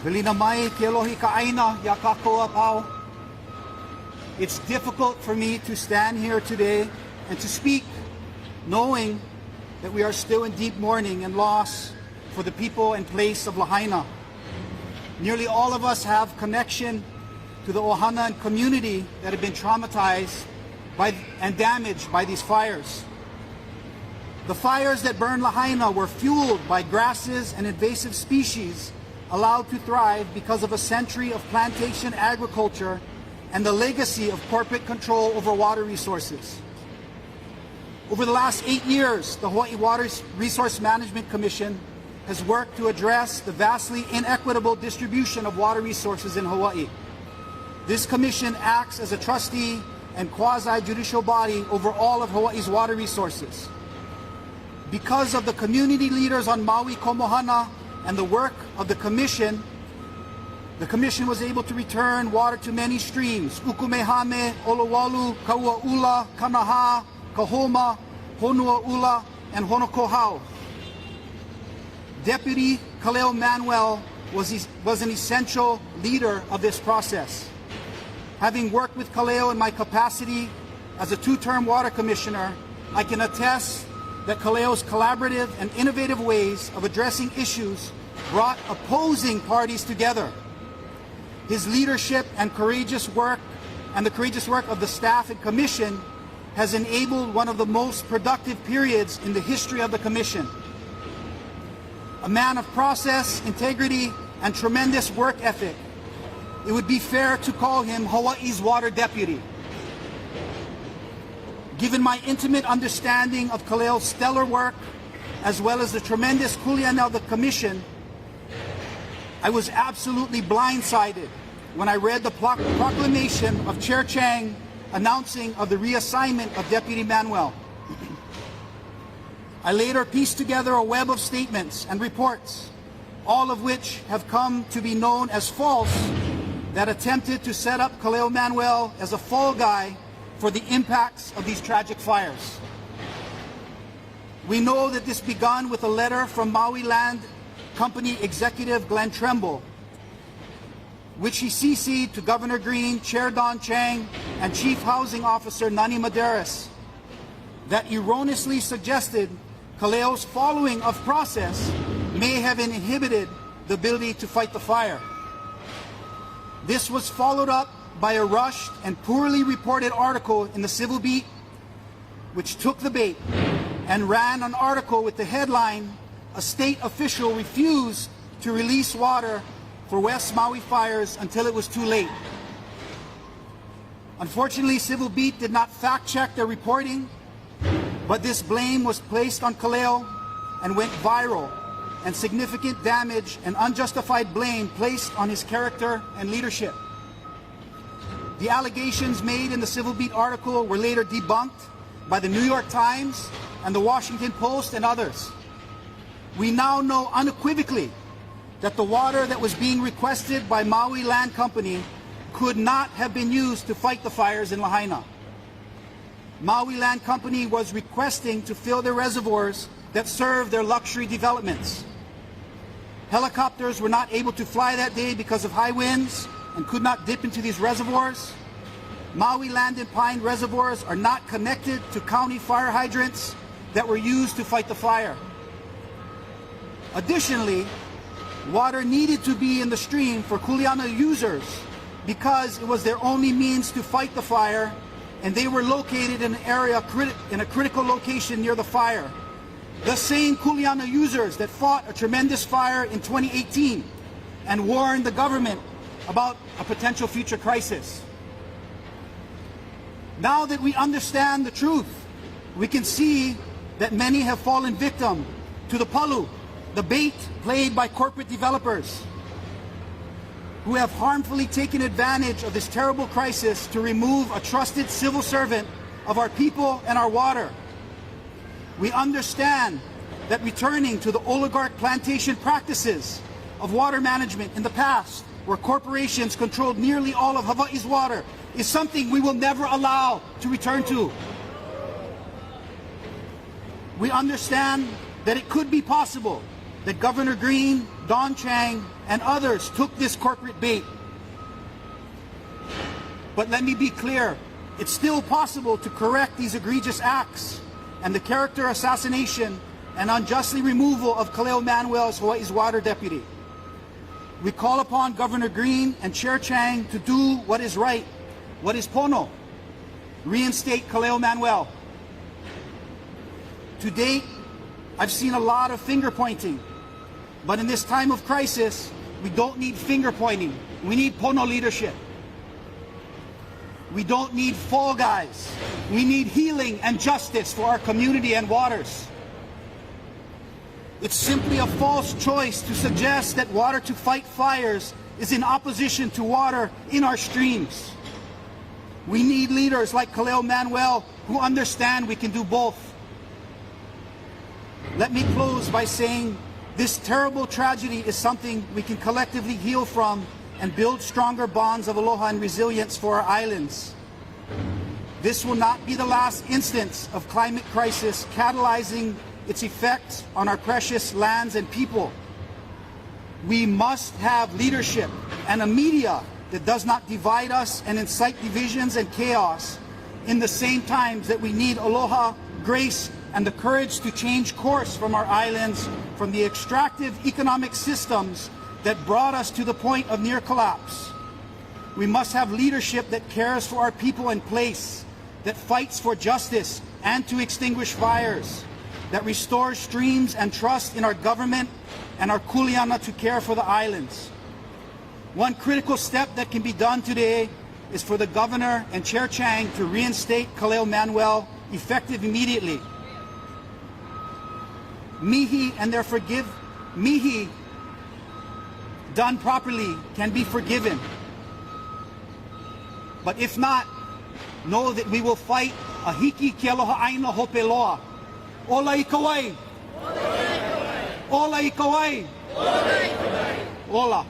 Velina mai ke alohi ka aina ya kakoa pau. It's difficult for me to stand here today and to speak knowing that we are still in deep mourning and loss for the people and place of Lahaina. Nearly all of us have connection to the Ohana community that have been traumatized and damaged by these fires. The fires that burned Lahaina were fueled by grasses and invasive species allowed to thrive because of a century of plantation agriculture and the legacy of corporate control over water resources. Over the last 8 years, the Hawaii Water Resource Management Commission has worked to address the vastly inequitable distribution of water resources in Hawaii. This commission acts as a trustee and quasi-judicial body over all of Hawaii's water resources. Because of the community leaders on Maui Komohana and the work of the commission was able to return water to many streams: Ukumehame, Olowalu, Kauaula, Kanaha, Kahoma, Honuaula, and Honokohau. Deputy Kaleo Manuel was an essential leader of this process. Having worked with Kaleo in my capacity as a two-term water commissioner, I can attest that Kaleo's collaborative and innovative ways of addressing issues brought opposing parties together. His leadership and courageous work, and the courageous work of the staff and commission, has enabled one of the most productive periods in the history of the commission. A man of process, integrity, and tremendous work ethic, it would be fair to call him Hawaii's water deputy. Given my intimate understanding of Kaleo's stellar work, as well as the tremendous kuleana of the commission, I was absolutely blindsided when I read the proclamation of Chair Chang announcing of the reassignment of Deputy Manuel. I later pieced together a web of statements and reports, all of which have come to be known as false, that attempted to set up Kaleo Manuel as a fall guy for the impacts of these tragic fires. We know that this began with a letter from Maui Land Company Executive Glenn Tremble, which he CC'd to Governor Green, Chair Don Chang, and Chief Housing Officer Nani Maderas, that erroneously suggested Kaleo's following of process may have inhibited the ability to fight the fire. This was followed up by a rushed and poorly reported article in the Civil Beat, which took the bait and ran an article with the headline, "A state official refused to release water for West Maui fires until it was too late." Unfortunately, Civil Beat did not fact-check their reporting, but this blame was placed on Kaleo and went viral, and significant damage and unjustified blame placed on his character and leadership. The allegations made in the Civil Beat article were later debunked by the New York Times and the Washington Post and others. We now know unequivocally that the water that was being requested by Maui Land Company could not have been used to fight the fires in Lahaina. Maui Land Company was requesting to fill their reservoirs that serve their luxury developments. Helicopters were not able to fly that day because of high winds and could not dip into these reservoirs. Maui Land and Pine reservoirs are not connected to county fire hydrants that were used to fight the fire. Additionally, water needed to be in the stream for kuleana users because it was their only means to fight the fire, and they were located in an area in a critical location near the fire. The same kuleana users that fought a tremendous fire in 2018 and warned the government about a potential future crisis. Now that we understand the truth, we can see that many have fallen victim to the palu, the bait played by corporate developers, who have harmfully taken advantage of this terrible crisis to remove a trusted civil servant of our people and our water. We understand that returning to the oligarch plantation practices of water management in the past, where corporations controlled nearly all of Hawaii's water, is something we will never allow to return to. We understand that it could be possible that Governor Green, Don Chang, and others took this corporate bait. But let me be clear, it's still possible to correct these egregious acts and the character assassination and unjustly removal of Kaleo Manuel as Hawaii's water deputy. We call upon Governor Green and Chair Chang to do what is right, what is pono, reinstate Kaleo Manuel. To date, I've seen a lot of finger pointing, but in this time of crisis, we don't need finger pointing. We need pono leadership. We don't need fall guys. We need healing and justice for our community and waters. It's simply a false choice to suggest that water to fight fires is in opposition to water in our streams. We need leaders like Kaleo Manuel who understand we can do both. Let me close by saying this terrible tragedy is something we can collectively heal from and build stronger bonds of aloha and resilience for our islands. This will not be the last instance of climate crisis catalyzing its effects on our precious lands and people. We must have leadership and a media that does not divide us and incite divisions and chaos in the same times that we need aloha, grace, and the courage to change course from our islands, from the extractive economic systems that brought us to the point of near collapse. We must have leadership that cares for our people and place, that fights for justice and to extinguish fires, that restores streams and trust in our government and our kuleana to care for the islands. One critical step that can be done today is for the Governor and Chair Chang to reinstate Kaleo Manuel effective immediately. Mihi and their mihi done properly can be forgiven. But if not, know that we will fight a hiki ke aloha aina hope loa. Ola i kawai. Ola i kawai. Ola.